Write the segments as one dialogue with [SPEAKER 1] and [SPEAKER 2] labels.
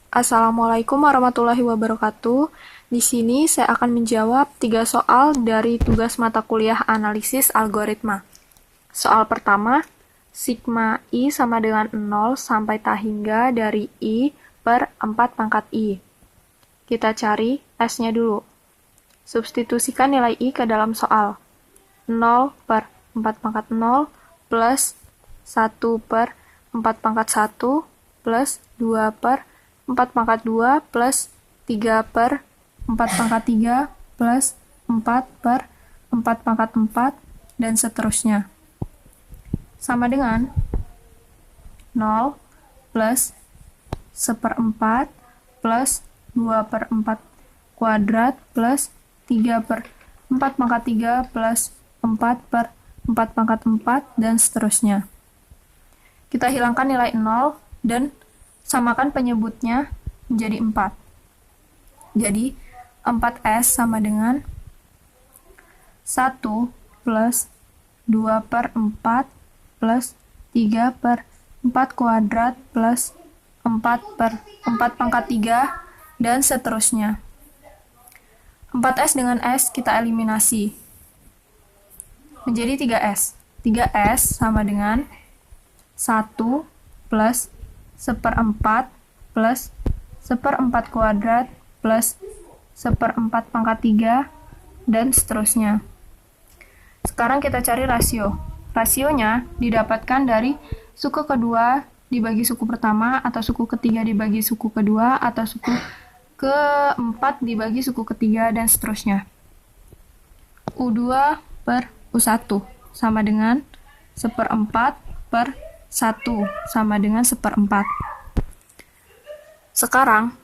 [SPEAKER 1] Assalamualaikum warahmatullahi wabarakatuh. Di sini saya akan menjawab 3 soal dari tugas mata kuliah analisis algoritma. Soal pertama, sigma I sama dengan 0 sampai tak hingga dari I per 4 pangkat I. Kita cari S-nya dulu. Substitusikan nilai I ke dalam soal. 0 per 4 pangkat 0 plus 1 per 4 pangkat 1 plus 2 per 4 pangkat 2 plus 3 per 4 pangkat 3 plus 4 per 4 pangkat 4 dan seterusnya. Sama dengan 0 plus 1/4 plus 2 per 4 kuadrat plus 3 per 4 pangkat 3 plus 4 per 4 pangkat 4 dan seterusnya. Kita hilangkan nilai 0 dan samakan penyebutnya menjadi 4. Jadi, 4S sama dengan 1 plus 2 per 4 plus 3 per 4 kuadrat plus 4 per 4 pangkat 3 dan seterusnya. 4S dengan S kita eliminasi. Menjadi 3S. 3S sama dengan 1 plus 1/4 plus 1/4 kuadrat plus 1/4 pangkat 3 dan seterusnya. Sekarang kita cari rasio. Rasionya didapatkan dari suku kedua dibagi suku pertama, atau suku ketiga dibagi suku kedua, atau suku keempat dibagi suku ketiga, dan seterusnya. U2 per U1 sama dengan 1/4 per 1 sama dengan 1/4. Sekarang,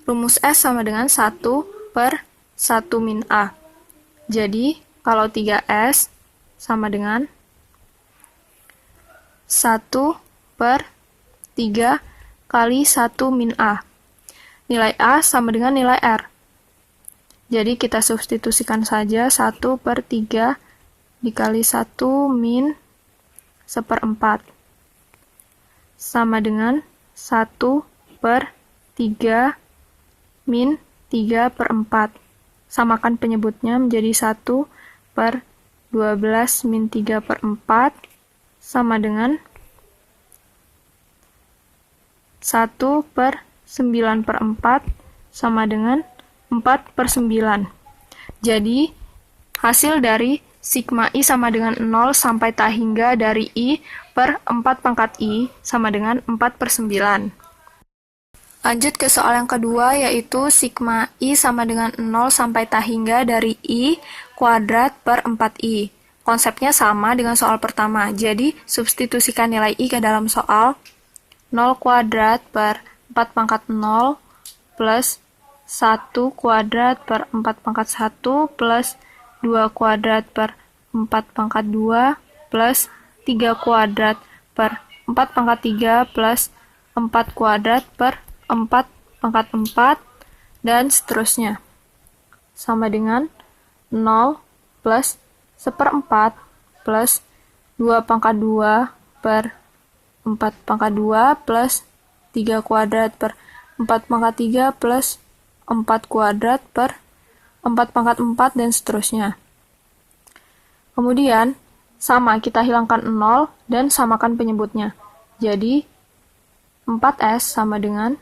[SPEAKER 1] rumus S sama dengan 1 per 1 min A. Jadi, kalau 3S sama dengan 1 per 3 kali 1 min A. Nilai A sama dengan nilai R. Jadi, kita substitusikan saja 1 per 3 dikali 1 min 1/4 sama dengan 1 per 3 min 3/4. Samakan penyebutnya menjadi 1 per 12 min 3/4 sama dengan 1 per 9/4 sama dengan 4 per 9. Jadi, hasil dari sigma I sama dengan 0 sampai tak hingga dari I per 4 pangkat I sama dengan 4 per 9. Lanjut ke soal yang kedua, yaitu sigma I sama dengan 0 sampai tak hingga dari I kuadrat per 4I. Konsepnya sama dengan soal pertama, jadi substitusikan nilai I ke dalam soal. 0 kuadrat per 4 pangkat 0 plus 1 kuadrat per 4 pangkat 1 plus 2 kuadrat per 4 pangkat 2 plus 3 kuadrat per 4 pangkat 3 plus 4 kuadrat per 4 pangkat 4 dan seterusnya. Sama dengan 0 plus 1/4 plus 2 pangkat 2 per 4 pangkat 2 plus 3 kuadrat per 4 pangkat 3 plus 4 kuadrat per 4 pangkat 4 dan seterusnya. Kemudian, sama, kita hilangkan 0 dan samakan penyebutnya. Jadi, 4S sama dengan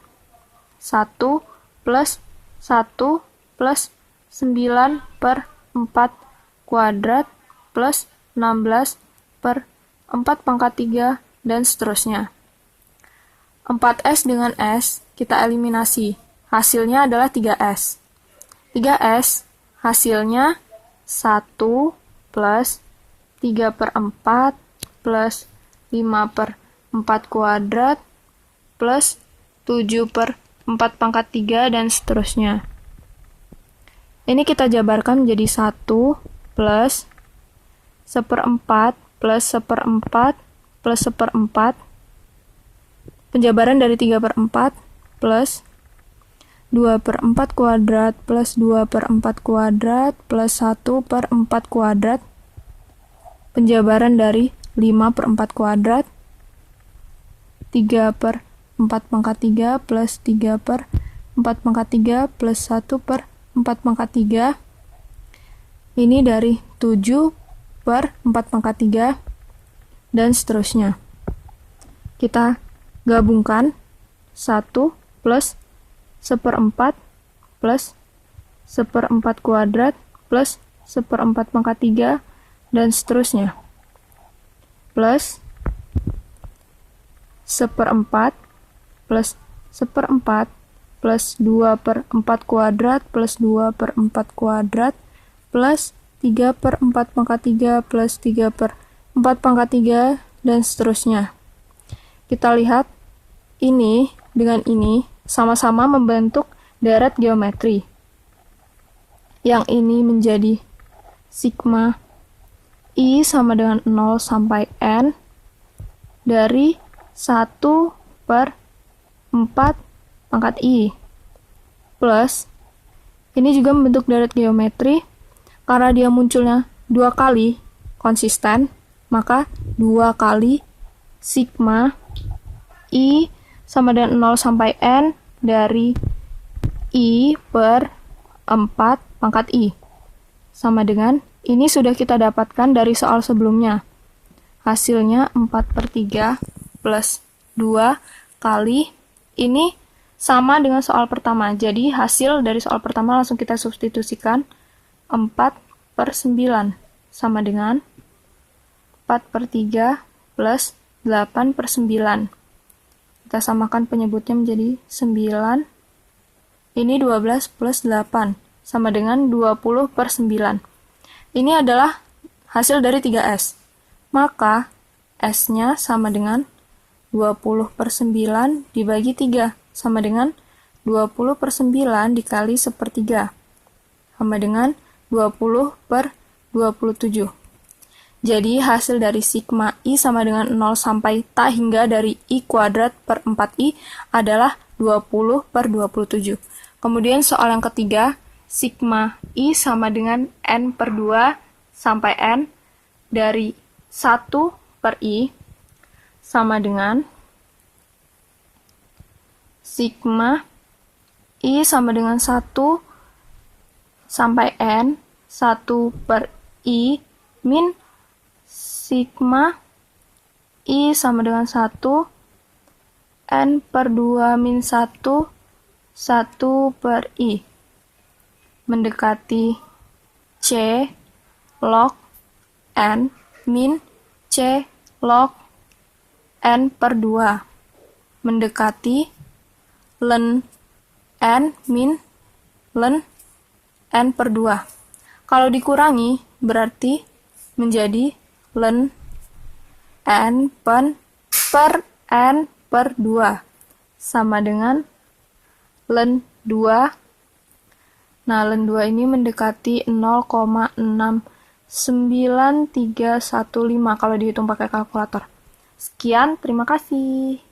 [SPEAKER 1] 1 plus 1 plus 9 per 4 kuadrat plus 16 per 4 pangkat 3 dan seterusnya. 4S dengan S kita eliminasi. Hasilnya adalah 3S. 3S hasilnya 1 plus 3/4 plus 5 per 4 kuadrat plus 7 per 4 pangkat 3 dan seterusnya. Ini kita jabarkan menjadi 1 plus 1/4 plus 1/4 plus 1/4. Penjabaran dari 3/4 plus 2/4 kuadrat plus 2/4 kuadrat plus 1/4 kuadrat. Penjabaran dari 5/4 kuadrat, 3/4 4 pangkat 3 plus 3 per 4 pangkat 3 plus 1 per 4 pangkat 3. Ini dari 7 per 4 pangkat 3 dan seterusnya. Kita gabungkan 1 plus 1/4 plus 1/4 kuadrat plus 1/4 pangkat 3 dan seterusnya. Plus 1/4 plus 1/4 plus 2 per 4 kuadrat plus 2 per 4 kuadrat plus 3 per 4 pangkat 3 plus 3 per 4 pangkat 3 dan seterusnya. Kita lihat ini dengan ini sama-sama membentuk deret geometri. Yang ini menjadi sigma I sama dengan 0 sampai N dari 1 per 4 pangkat I. Plus, ini juga membentuk deret geometri, karena dia munculnya 2 kali konsisten, maka 2 kali sigma I sama dengan 0 sampai N dari I per 4 pangkat I. Sama dengan, ini sudah kita dapatkan dari soal sebelumnya. Hasilnya 4/3 plus 2 kali, ini sama dengan soal pertama. Jadi hasil dari soal pertama langsung kita substitusikan, 4/9 sama dengan 4/3 plus 8/9. Kita samakan penyebutnya menjadi 9. Ini 12 plus 8 sama dengan 20/9. Ini adalah hasil dari 3S. Maka S-nya sama dengan 20/9 dibagi 3, sama dengan 20/9 dikali 1/3, sama dengan 20/27. Jadi hasil dari sigma I sama dengan 0 sampai tak hingga dari I kuadrat per 4I adalah 20/27. Kemudian soal yang ketiga, sigma I sama dengan N/2 sampai N dari 1 per I sama dengan sigma I sama dengan 1 sampai N 1 per I min sigma I sama dengan 1 N/2 min 1 1 per I mendekati C log N min C log N/2 mendekati ln N min ln N/2. Kalau dikurangi berarti menjadi ln N per N/2 sama dengan ln 2. Nah, ln 2 ini mendekati 0,69315 kalau dihitung pakai kalkulator. Sekian, terima kasih.